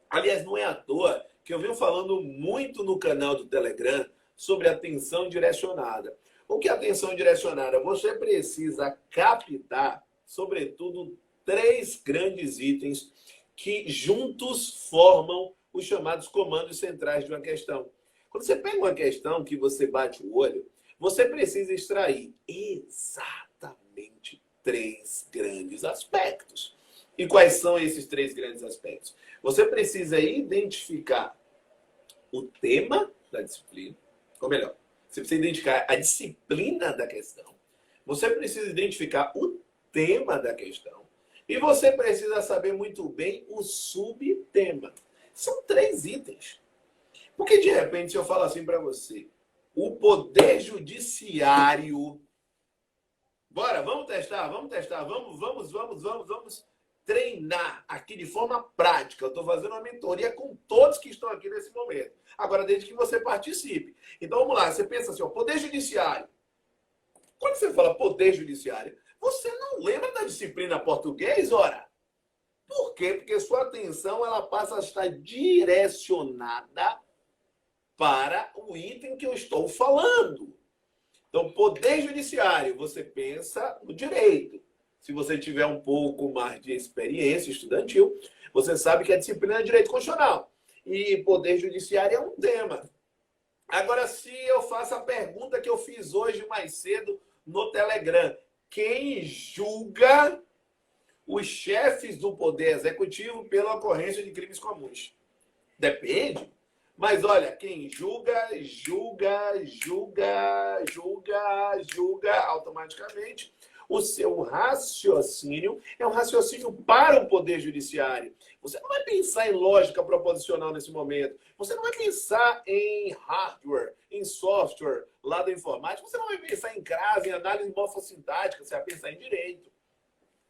Aliás, não é à toa que eu venho falando muito no canal do Telegram sobre atenção direcionada. O que é atenção direcionada? Você precisa captar, sobretudo, três grandes itens que juntos formam os chamados comandos centrais de uma questão. Quando você pega uma questão que você bate o olho, você precisa extrair exatamente três grandes aspectos. E quais são esses três grandes aspectos? Você precisa identificar o tema da disciplina, ou melhor, você precisa identificar a disciplina da questão, você precisa identificar o tema da questão e você precisa saber muito bem o subtema. São três itens. Porque, de repente, se eu falo assim para você, o poder judiciário... Bora, vamos testar, vamos treinar aqui de forma prática. Eu estou fazendo uma mentoria com todos que estão aqui nesse momento. Agora, desde que você participe. Então, vamos lá. Você pensa assim, ó, poder judiciário. Quando você fala poder judiciário, você não lembra da disciplina português, ora? Por quê? Porque sua atenção ela passa a estar direcionada para o item que eu estou falando. Então, poder judiciário, você pensa no direito. Se você tiver um pouco mais de experiência estudantil, você sabe que a disciplina é direito constitucional. E poder judiciário é um tema. Agora, se eu faço a pergunta que eu fiz hoje mais cedo no Telegram, quem julga os chefes do poder executivo pela ocorrência de crimes comuns? Depende. Mas olha, quem julga automaticamente. O seu raciocínio é um raciocínio para o poder judiciário. Você não vai pensar em lógica proposicional nesse momento. Você não vai pensar em hardware, em software lá da informática. Você não vai pensar em crase, em análise morfossintática. Você vai pensar em direito.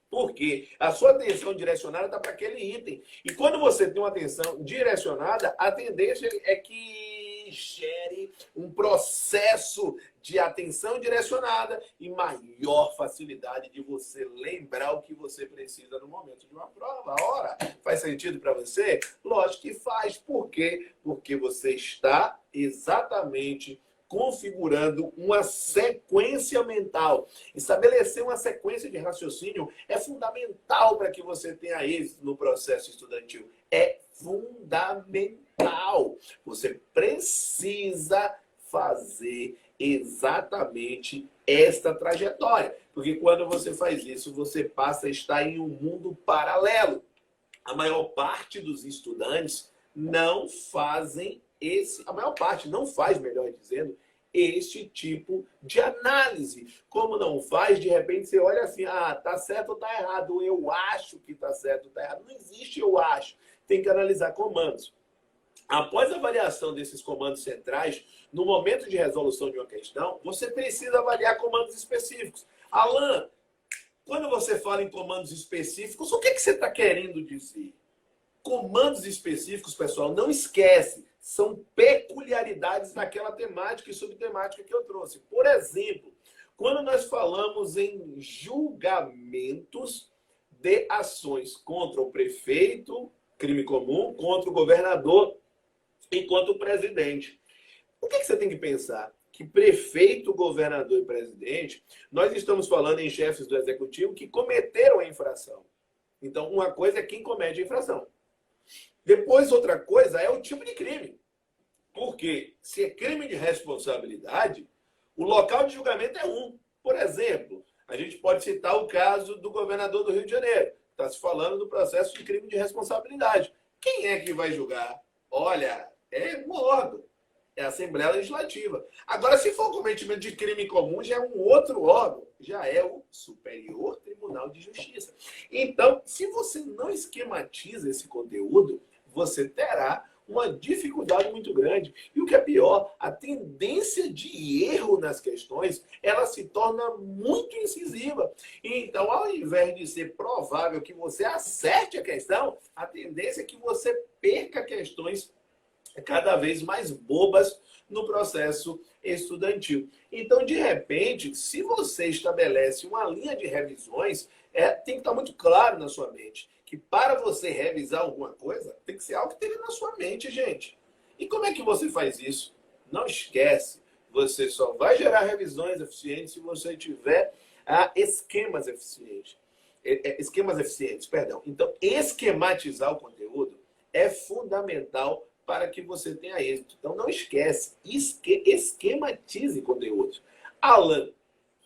Porque a sua atenção direcionada está para aquele item. E quando você tem uma atenção direcionada, a tendência é que gere um processo de atenção direcionada e maior facilidade de você lembrar o que você precisa no momento de uma prova. Ora, faz sentido para você? Lógico que faz. Por quê? Porque você está exatamente configurando uma sequência mental. Estabelecer uma sequência de raciocínio é fundamental para que você tenha êxito no processo estudantil. É fundamental. Você precisa fazer exatamente esta trajetória. Porque quando você faz isso, você passa a estar em um mundo paralelo. A maior parte dos estudantes não fazem a maior parte não faz, melhor dizendo, este tipo de análise. Como não faz, de repente você olha assim, tá certo ou tá errado, eu acho que tá certo ou tá errado. Não existe eu acho. Tem que analisar comandos. Após a avaliação desses comandos centrais, no momento de resolução de uma questão, você precisa avaliar comandos específicos. Alan, quando você fala em comandos específicos, o que você está querendo dizer? Comandos específicos, pessoal, não esquece, são peculiaridades daquela temática e subtemática que eu trouxe. Por exemplo, quando nós falamos em julgamentos de ações contra o prefeito, crime comum, contra o governador e contra o presidente. O que você tem que pensar? Que prefeito, governador e presidente, nós estamos falando em chefes do executivo que cometeram a infração. Então, uma coisa é quem comete a infração. Depois, outra coisa é o tipo de crime. Porque se é crime de responsabilidade, o local de julgamento é um. Por exemplo, a gente pode citar o caso do governador do Rio de Janeiro. Está se falando do processo de crime de responsabilidade. Quem é que vai julgar? Olha, é um órgão. É a Assembleia Legislativa. Agora, se for cometimento de crime comum, já é um outro órgão. Já é o Superior Tribunal de Justiça. Então, se você não esquematiza esse conteúdo, você terá uma dificuldade muito grande. E o que é pior, a tendência de erro nas questões, ela se torna muito incisiva. Então, ao invés de ser provável que você acerte a questão, a tendência é que você perca questões cada vez mais bobas no processo estudantil. Então, de repente, se você estabelece uma linha de revisões, tem que estar muito claro na sua mente que para você revisar alguma coisa, tem que ser algo que tenha na sua mente, gente. E como é que você faz isso? Não esquece, você só vai gerar revisões eficientes se você tiver esquemas eficientes. Esquemas eficientes, perdão. Então, esquematizar o conteúdo é fundamental para que você tenha êxito. Então, não esquece, esquematize conteúdos. Alan,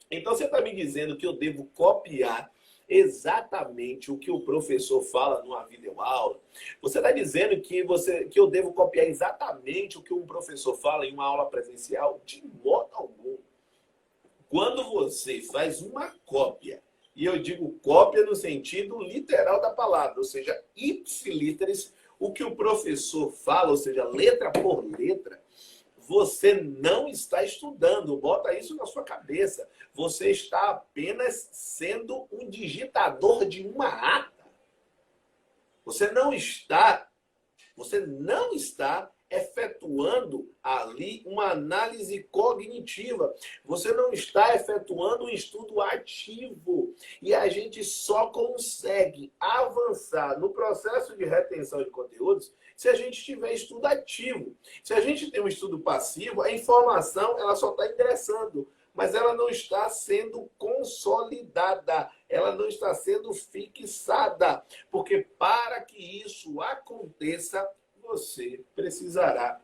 então você está me dizendo que eu devo copiar exatamente o que o professor fala numa videoaula? Você está dizendo que eu devo copiar exatamente o que um professor fala em uma aula presencial? De modo algum. Quando você faz uma cópia, e eu digo cópia no sentido literal da palavra, ou seja, ipsiliteris, o que o professor fala, ou seja, letra por letra, você não está estudando. Bota isso na sua cabeça. Você está apenas sendo um digitador de uma ata. Você não está efetuando ali uma análise cognitiva. Você não está efetuando um estudo ativo. E a gente só consegue avançar no processo de retenção de conteúdos se a gente tiver estudo ativo. Se a gente tem um estudo passivo, a informação ela só está ingressando, mas ela não está sendo consolidada, ela não está sendo fixada. Porque para que isso aconteça, você precisará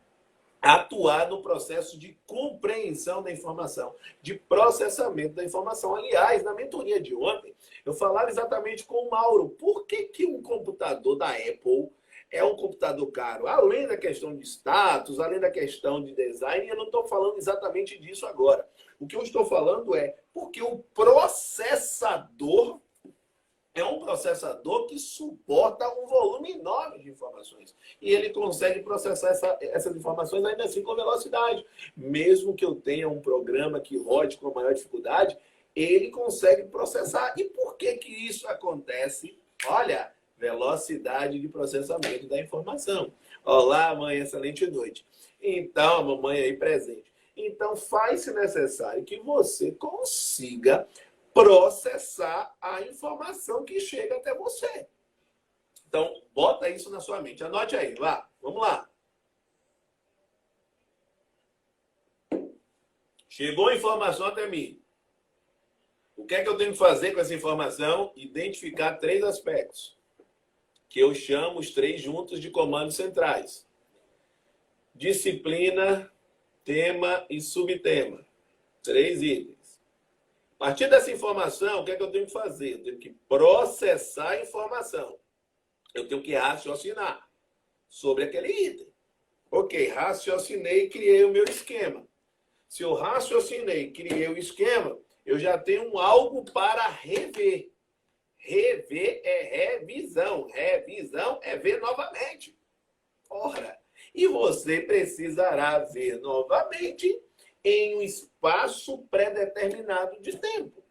atuar no processo de compreensão da informação, de processamento da informação. Aliás, na mentoria de ontem, eu falava exatamente com o Mauro. Por que um computador da Apple é um computador caro? Além da questão de status, além da questão de design, eu não estou falando exatamente disso agora. O que eu estou falando é porque o processador é um processador que suporta um volume enorme de informações. E ele consegue processar essas informações ainda assim com velocidade. Mesmo que eu tenha um programa que rode com maior dificuldade, ele consegue processar. E por que isso acontece? Olha, velocidade de processamento da informação. Olá, mãe, excelente noite. Então, a mamãe aí presente. Então, faz-se necessário que você consiga processar a informação que chega até você. Então, bota isso na sua mente. Anote aí, vá. Vamos lá. Chegou a informação até mim. O que é que eu tenho que fazer com essa informação? Identificar 3 aspectos, que eu chamo os 3 juntos de comandos centrais. Disciplina, tema e subtema. 3 itens. A partir dessa informação, o que é que eu tenho que fazer? Eu tenho que processar a informação. Eu tenho que raciocinar sobre aquele item. Ok, raciocinei e criei o meu esquema. Se eu raciocinei e criei o esquema, eu já tenho algo para rever. Rever é revisão. Revisão é ver novamente. Ora, e você precisará ver novamente em um espaço pré-determinado de tempo.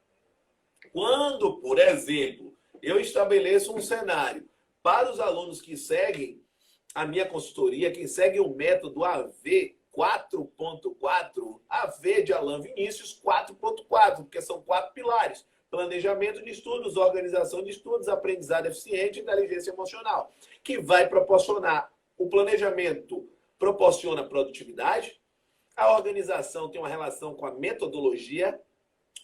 Quando, por exemplo, eu estabeleço um cenário para os alunos que seguem a minha consultoria, que seguem o método AV 4.4, AV de Alan Vinícius 4.4, porque são 4 pilares: planejamento de estudos, organização de estudos, aprendizado eficiente e inteligência emocional, que vai proporcionar. O planejamento proporciona produtividade, a organização tem uma relação com a metodologia.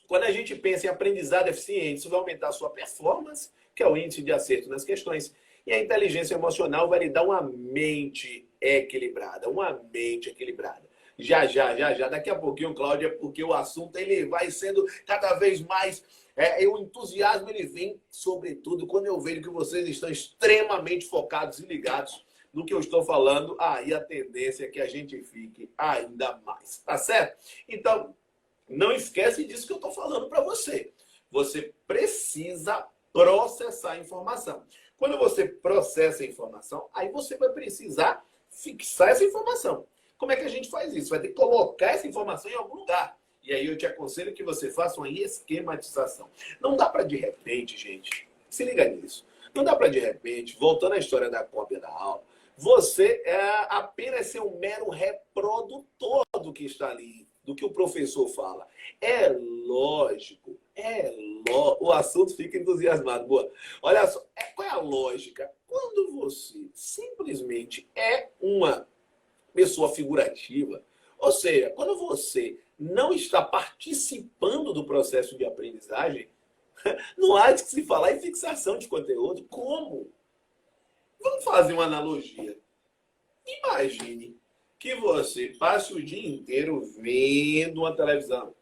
Quando a gente pensa em aprendizado eficiente, isso vai aumentar a sua performance, que é o índice de acerto nas questões. E a inteligência emocional vai lhe dar uma mente equilibrada, uma mente equilibrada. Já. Daqui a pouquinho, Cláudia, porque o assunto ele vai sendo cada vez mais... o entusiasmo ele vem, sobretudo, quando eu vejo que vocês estão extremamente focados e ligados no que eu estou falando, aí a tendência é que a gente fique ainda mais, tá certo? Então, não esquece disso que eu estou falando para você. Você precisa processar a informação. Quando você processa a informação, aí você vai precisar fixar essa informação. Como é que a gente faz isso? Vai ter que colocar essa informação em algum lugar. E aí eu te aconselho que você faça uma esquematização. Não dá para de repente, gente, se liga nisso. Não dá para de repente, voltando à história da cópia da aula, você apenas ser um mero reprodutor do que está ali, do que o professor fala. É lógico O assunto fica entusiasmado. Boa. Olha só, qual é a lógica? Quando você simplesmente é uma pessoa figurativa, ou seja, quando você não está participando do processo de aprendizagem, não há de se falar em fixação de conteúdo. Como? Vamos fazer uma analogia. Imagine que você passe o dia inteiro vendo uma televisão.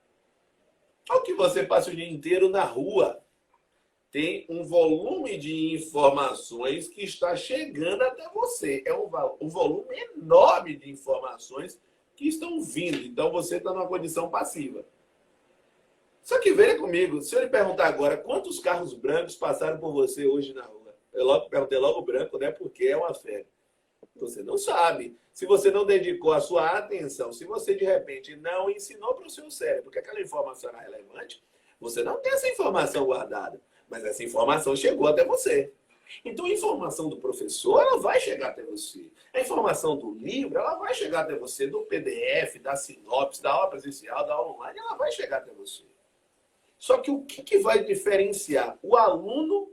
Ou que você passe o dia inteiro na rua. Tem um volume de informações que está chegando até você. É um volume enorme de informações que estão vindo. Então você está numa condição passiva. Só que veja comigo, se eu lhe perguntar agora quantos carros brancos passaram por você hoje na rua? Eu perguntei logo branco, né? Porque é uma fé. Você não sabe. Se você não dedicou a sua atenção, se você de repente não ensinou para o seu cérebro que aquela informação era relevante, você não tem essa informação guardada. Mas essa informação chegou até você. Então a informação do professor, ela vai chegar até você. A informação do livro, ela vai chegar até você, do PDF, da sinopse, da aula presencial, da aula online, ela vai chegar até você. Só que o que vai diferenciar o aluno,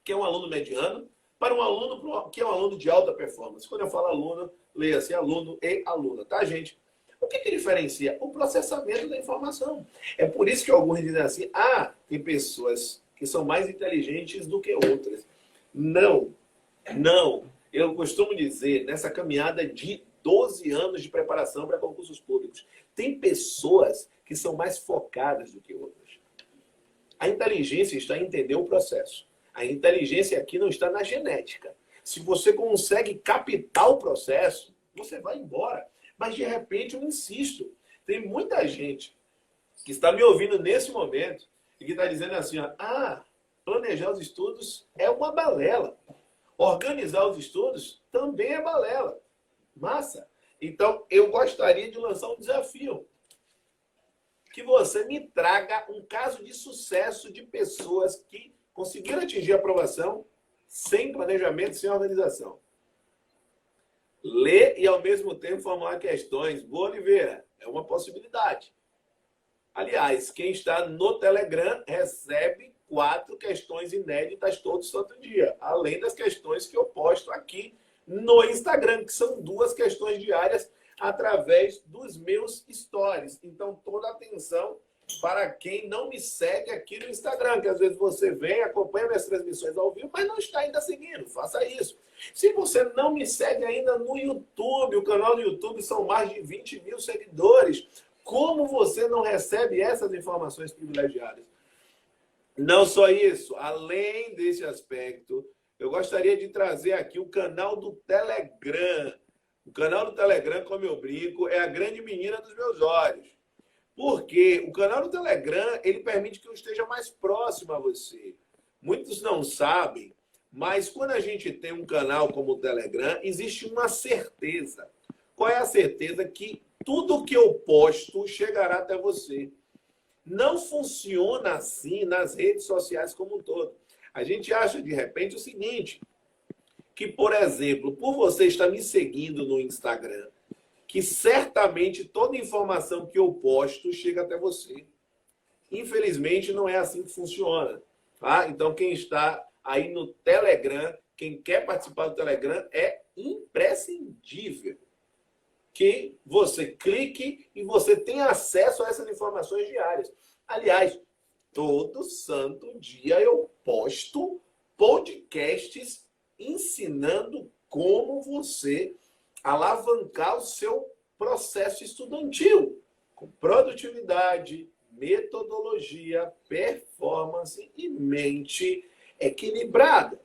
que é um aluno mediano, para um aluno que é um aluno de alta performance? Quando eu falo aluno, leia-se aluno e aluna, tá, gente? O que diferencia? O processamento da informação. É por isso que alguns dizem assim, tem pessoas que são mais inteligentes do que outras. Não. Eu costumo dizer, nessa caminhada de 12 anos de preparação para concursos públicos, tem pessoas que são mais focadas do que outras. A inteligência está em entender o processo. A inteligência aqui não está na genética. Se você consegue captar o processo, você vai embora. Mas, de repente, eu insisto. Tem muita gente que está me ouvindo nesse momento e que está dizendo assim, planejar os estudos é uma balela. Organizar os estudos também é balela. Massa. Então, eu gostaria de lançar um desafio. Que você me traga um caso de sucesso de pessoas que conseguiram atingir a aprovação sem planejamento, sem organização. Ler e, ao mesmo tempo, formular questões. Boa, Oliveira, é uma possibilidade. Aliás, quem está no Telegram recebe 4 questões inéditas todo santo dia, além das questões que eu posto aqui no Instagram, que são 2 questões diárias através dos meus stories. Então, toda atenção para quem não me segue aqui no Instagram, que às vezes você vem, acompanha minhas transmissões ao vivo, mas não está ainda seguindo. Faça isso. Se você não me segue ainda no YouTube, o canal do YouTube são mais de 20 mil seguidores. Como você não recebe essas informações privilegiadas? Não só isso, além desse aspecto, eu gostaria de trazer aqui o canal do Telegram. O canal do Telegram, como eu brinco, é a grande menina dos meus olhos. Porque o canal do Telegram, ele permite que eu esteja mais próximo a você. Muitos não sabem, mas quando a gente tem um canal como o Telegram, existe uma certeza. Qual é a certeza? Que tudo que eu posto chegará até você. Não funciona assim nas redes sociais como um todo. A gente acha, de repente, o seguinte, que, por exemplo, por você estar me seguindo no Instagram, que certamente toda informação que eu posto chega até você. Infelizmente, não é assim que funciona. Tá? Então, quem está aí no Telegram, quem quer participar do Telegram, é imprescindível que você clique e você tenha acesso a essas informações diárias. Aliás, todo santo dia eu posto podcasts ensinando como você alavancar o seu processo estudantil com produtividade, metodologia, performance e mente equilibrada.